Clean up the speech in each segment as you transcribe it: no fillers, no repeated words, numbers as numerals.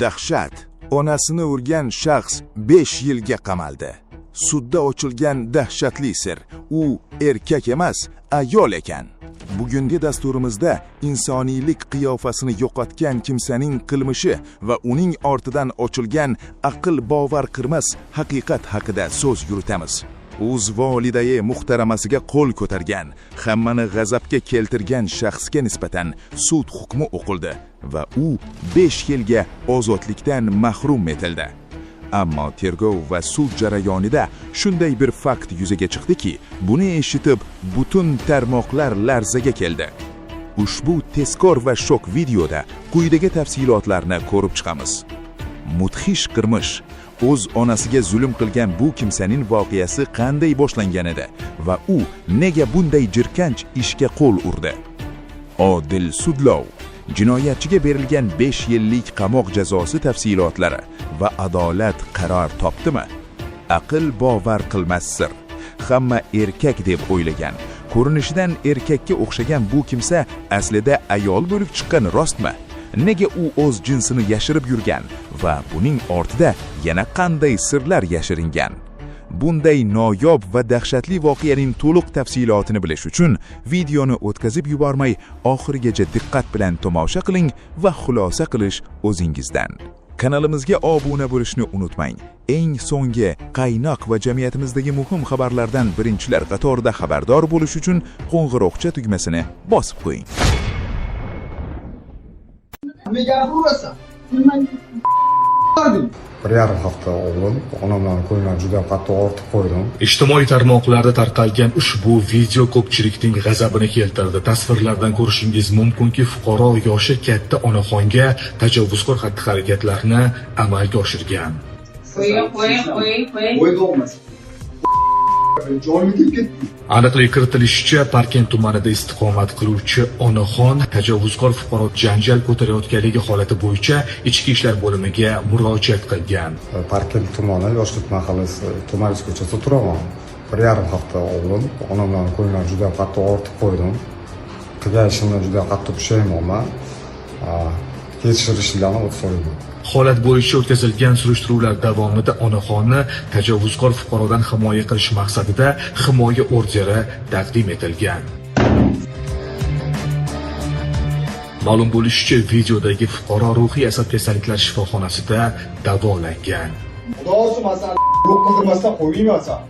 Dahshat. Onasini urgan shaxs 5 yilga qamaldi. Sudda ochilgan dahshatli sir. U erkak emas, ayol ekan. Bugungi dasturimizda insoniylik qiyofasini yo'qotgan kimsaning qilmishi va uning ortidan ochilgan aql bovar qilmas haqiqat haqida so'z yuritamiz. O'z volidaye muhtaramasiga qo'l ko'targan, hammani g'azabga keltirgan shaxsga nisbatan sud hukmi o'qildi va u 5 yilga ozodlikdan mahrum etildi. Ammo tergov va sud jarayonida shunday bir fakt yuzaga chiqdiki, buni eshitib butun tarmoqlar larzaga keldi. Ushbu tezkor va shok videoda quyidagi tafsilotlarni ko'rib chiqamiz. Mudhish qilmish. O'z onasiga zulm qilgan bu kimsaning voqeasi qanday boshlangan edi va u nega bunday jirkanch ishga qo'l urdi? Odil sudlov. Jinoyatchiga berilgan 5 yillik qamoq jazosi tafsilotlari va adolat qaror topdimi? Aql bovar qilmas sir. Hamma erkak deb o'ylagan, ko'rinishidan erkakka o'xshagan bu kimsa aslida ayol bo'lib chiqqan rostmi? Nega u o'z jinsini yashirib yurgan va buning ortida yana qanday sirlar yashiringan? Bunday noyob va dahshatli voqeaning to'liq tafsilotini bilish uchun videoni o'tkazib yubormay oxirigacha diqqat bilan tomosha qiling va xulosa qilish o'zingizdan. Kanalimizga obuna bo'lishni unutmang. Eng so'nggi qaynoq va jamiyatimizdagi muhim xabarlardan birinchilar qatorida xabardor bo'lish uchun qo'ng'iroqcha tugmasini bosib qo'ying. Bir yarim hafta oldin onamdan ko'nglim juda qattiq ortib qo'ydim. Ijtimoiy tarmoqlarda tarqalgan ushbu video ko'pchilikning g'azabini keltirdi. Tasvirlardan ko'rishingiz mumkinki, fuqaro yoshi katta onaxonga tajovuzkor xatti-harakatlarni amalga oshirgan. Aniqlik kiritilishicha, Parkent tumanida istiqomat qiluvchi onaxon tajovuzkor fuqaro janjal ko'tarayotganligi holati bo'yicha ichki ishlar bo'limiga murojaat qilgan. Parkent tumani Yoshlik mahallasi To'maris ko'chasida turaman. Bir yarim hafta oldin onamdan ko'nglim juda qattiq ortib qo'ydim. Qilgan ishimdan juda qattiq pushaymonman. Tekshirishlarni o'tkazdim. Holat bo'yicha o'tkazilgan surishtiruvlar davomida onaxonni tajovuzkor fuqarodan himoya qilish maqsadida himoya orderi taqdim etilgan. Ma'lum bo'lishicha, videodagi fuqaro ruhiy asab kasalliklar shifoxonasida davolangan. Xudosi masala yo'q qilmasdan qo'ymaysan.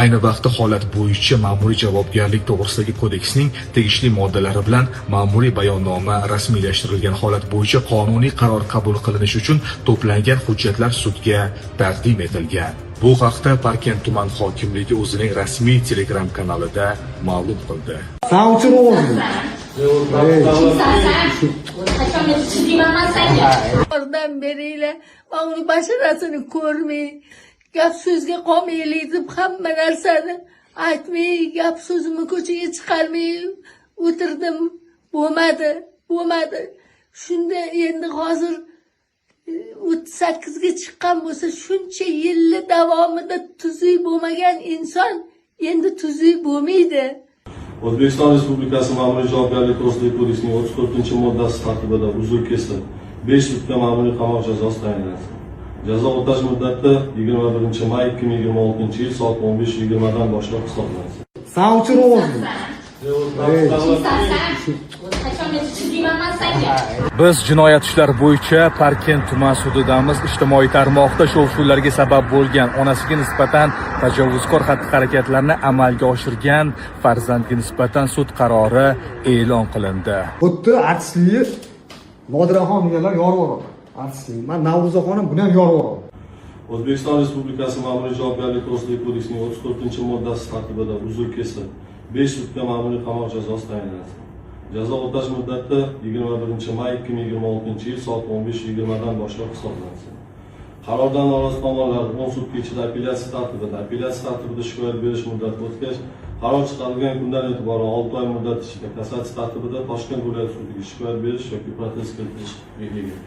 Ayni vaqtda holat bo'yicha ma'muriy javobgarlik to'g'risidagi kodeksning tegishli moddalari bilan ma'muriy bayonnoma rasmiylashtirilgan. Holat bo'yicha qonuniy qaror qabul qilinishi uchun to'plangan hujjatlar sudga taqdim etilgan. Bu haqda Parkent tuman hokimligi o'zining rasmiy Telegram kanalida ma'lum qildi. Oradan beriyle onu başarasını ko'rmay, gap so'zga qomaylik deb hamma narsani aytmay, gap so'zimni ko'chaga chiqarmay o'tirdim. Bo'lmadi. Shunda endi hozir 38 ga chiqqan bo'lsa, shuncha yillar davomida tuzuy bo'lmagan inson endi tuzuy bo'lmaydi. O'zbekiston Respublikasi Ma'muriy javobgarlik to'g'risidagi kodeksining 34-moddasi tartibida uzr kesib 5 sutka ma'muriy qamoq jazosi tayinlansin. Jazo o'tash muddati 21 may 2026 yil soat 15:20 dan boshlab hisoblansin. Biz jinoyat ishlari bo'yicha Parkent tuman sudidamiz. Ijtimoiy tarmoqda shov-shuvlarga sabab bo'lgan, onasiga nisbatan tajovuzkor xatti-harakatlarni amalga oshirgan farzandga nisbatan sud qarori e'lon qilindi. Xuddi artistlik Nodiraxon deganlar yorib oladi. Artistlik. Men Navro'zaxonim buni ham yorib oladi. O'zbekiston Respublikasi Ma'muriy javobgarlik to'g'risidagi kodeksining 34-moddasi tartibida uzr kesib 5 sutka ma'muriy qamoq jazosi tayinlansin. Jazo o'tash muddati 21 may 2026 yil soat 15:20 dan boshlab hisoblansin. Qarordan norozi tomonlar 10 sutka ichida apellyatsiya tartibida shikoyat berish muddati o'tgach, qaror chiqarilgan kundan e'tiboran 6 oy muddat ichida kassatsiya tartibida Toshkent viloyat sudiga shikoyat berish yoki protest kiritish belgilangan.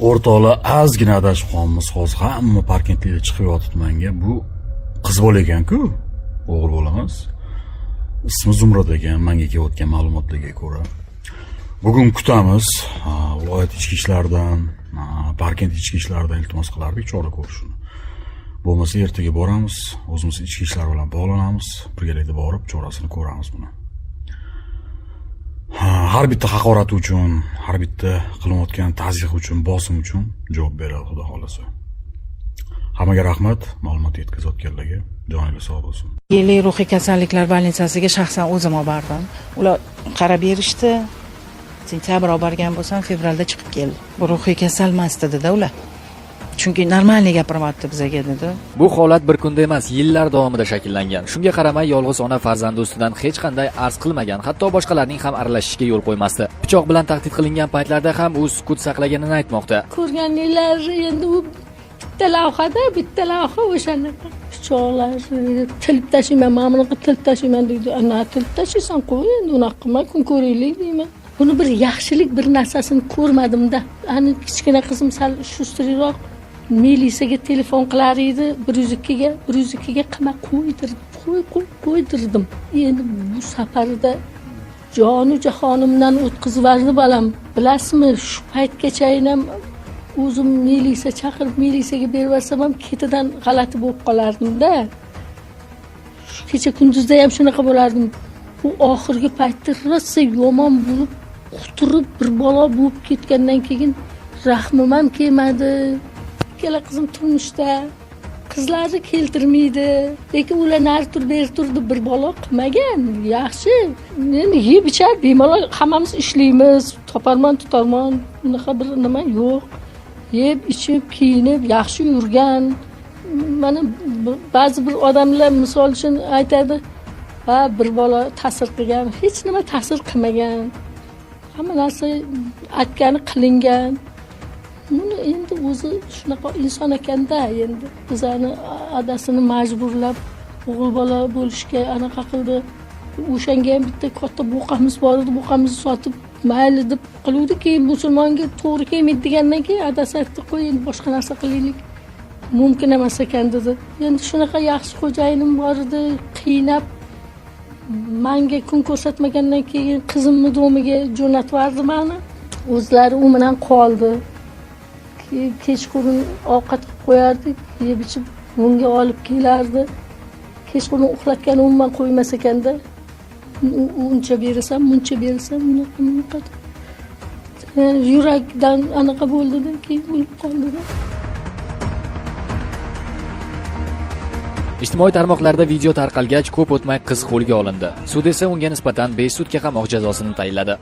O'rtoqlar, ozgina adashib qolamiz. Hozir hamma Parkentga chiqyapti manga. Bu qiz bola ekan-ku, o'g'il bola emas. Ismi Zumrad ekan, menga kelayotgan ma'lumotlarga ko'ra. Bugun kutamiz. Viloyat ichki ishlaridan, Parkent ichki ishlaridan iltimos qilardik chora ko'rishni. Bo'lmasa ertaga boramiz, o'zimiz ichki ishlar bilan bog'lanamiz, birgalikda borib chorasini ko'ramiz buni. Har bitta haqorati uchun, har bitta qilinayotgan ta'ziyat uchun, bosim uchun javob beradi Xudo xolasa. Hammaga rahmat, ma'lumot yetkazayotganlarga joningiz sog' bo'lsin. Yili ruhiy kasalliklar bolnitsasiga shaxsan o'zim olib bordim. Ular qarab berishdi. Sentabr olib borgan bo'lsam, fevralda chiqib keldi. Bu ruhiy kasal emas dedi-da ular. Chunki normalniy gapiryapti bizga dedi. Bu holat bir kunda emas, yillar davomida shakllangan. Shunga qaramay yolg'iz ona farzandi ustidan hech qanday arz qilmagan, hatto boshqalarning ham aralashishiga yo'l qo'ymasdi. Pichoq bilan tahdid qilingan paytlarda ham u sukut saqlaganini aytmoqda. Ko'rganinglar endi u bitta lavha o'shanaqa. Pichoqlar tilib tashiyman, mana bunaqa tilib tashiyman deydi. Ana tilib tashiysan qo'y, endi unaqa qilma, kun ko'raylik deyman. Buni bir yaxshilik bir narsasini ko'rmadim-da. Ani kichkina qizim sal shustriroq milisaga telefon qilar edi, 102 ga qama qo'ydirdim. Endi bu safarda jonu jahonimdan o'tkazib yubordi balam. Bilasizmi, shu paytgacha ham o'zim milisa chaqirib milisaga berib yuborsam ham ketidan g'alati bo'lib qolardim-da. Shu kecha kunduzda ham shunaqa bo'lardim. Bu oxirgi paytda rosa yomon bo'lib, quturib bir bola bo'lib ketgandan keyin rahmim ham kelmadi. Ikkala qizim turmushda, qizlarni keltirmaydi. Lekin ular nari tur, beri turdi, bir bola qilmagan. Yaxshi. Endi yeb ichar, bemalol hammamiz ishlaymiz, toparman, tutarman, unaqa bir nima yo'q. Yeb, ichib, kiyinib, yaxshi yurgan. Mana ba'zi bir odamlar misol uchun aytadi, "Ha, bir bola ta'sir qilgan." Hech nima ta'sir qilmagan. Hamma narsa aytgani qilingan. Buni endi o'zi shunaqa inson ekanda, endi bizani adasini majburlab o'g'il bola bo'lishga anaqa qildi. O'shanga ham bitta katta buqamiz bor edi, buqamizni sotib mayli deb qiluvdi, keyin musulmonga to'g'ri kelmaydi degandan keyin adasi aytdi, "Qo'y, endi boshqa narsa qilaylik." Mumkin emas ekan dedi. Endi shunaqa yaxshi xo'jayinim bor edi, qiynab menga kun ko'rsatmagandan keyin qizimni do'miga jo'natib yubordi meni. O'zlari u bilan qoldi. Kechqurun ovqat qilib qo'yardik, yeb ichib bunga olib kelardi. Kechqurun uxlatgan umuman qo'ymas ekanda. Uncha bersam, muncha bersam, unaqa. Yurakdan anaqa bo'ldi-da, keyin o'lib qoldi-da. Ijtimoiy tarmoqlarda video tarqalgach, ko'p o'tmay qiz qo'lga olindi. Sud esa unga nisbatan 5 sutka qamoq jazosini tayinladi.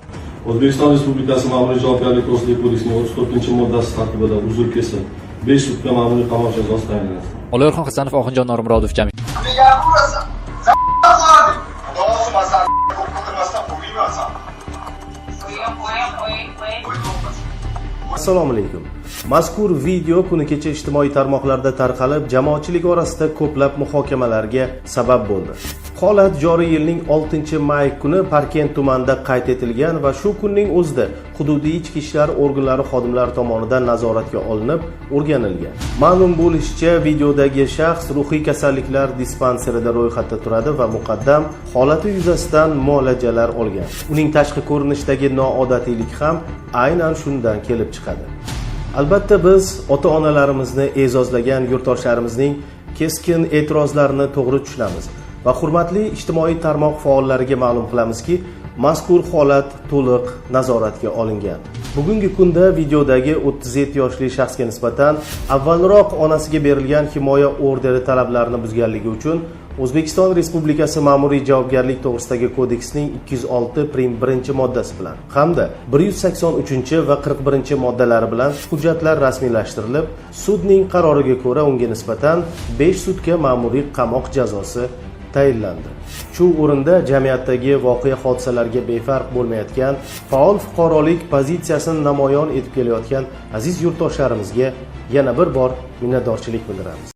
O'zbekiston Respublikasi Ma'muriy javobgarlik to'g'risidagi kodeksining 34-moddasi tartibida uzr kesib 5 sutka ma'muriy qamoq jazosi tayinlanadi. Oloyxon Hasanov, Oxunjon Normurodov jami. Assalomu alaykum. Mazkur video kuni kecha ijtimoiy tarmoqlarda tarqalib, jamoatchilik orasida ko'plab muhokamalarga sabab bo'ldi. Holat joriy yilning 6-may kuni Parkent tumanida qayd etilgan va shu kunning o'zida hududiy ichki ishlar organlari xodimlari tomonidan nazoratga olinib, o'rganilgan. Ma'lum bo'lishicha, videodagi shaxs ruhiy kasalliklar dispanserida ro'yxatda turadi va muqaddam holati yuzasidan muolajalar olgan. Uning tashqi ko'rinishdagi noodatiyligi ham aynan shundan kelib chiqadi. Albatta biz ota-onalarimizni e'zozlagan yurtdoshlarimizning keskin e'tirozlarini to'g'ri tushunamiz va hurmatli ijtimoiy tarmoq faollariga ma'lum qilamizki, mazkur holat to'liq nazoratga olingan. Bugungi kunda videodagi 37 yoshli shaxsga nisbatan avvalroq onasiga berilgan himoya orderi talablarini buzganligi uchun O'zbekiston Respublikasi Ma'muriy javobgarlik to'g'risidagi kodeksining 206-1-moddasi bilan hamda 183 va 41 moddalari bilan hujjatlar rasmiylashtirilib, sudning qaroriga ko'ra unga nisbatan 5 sutka ma'muriy qamoq jazosi tayinlandi. Shu o'rinda jamiyatdagi voqea hodisalarga befarq bo'lmayotgan, faol fuqarolik pozitsiyasini namoyon etib kelayotgan aziz yurtdoshlarimizga yana bir bor minnatdorchilik bildiramiz.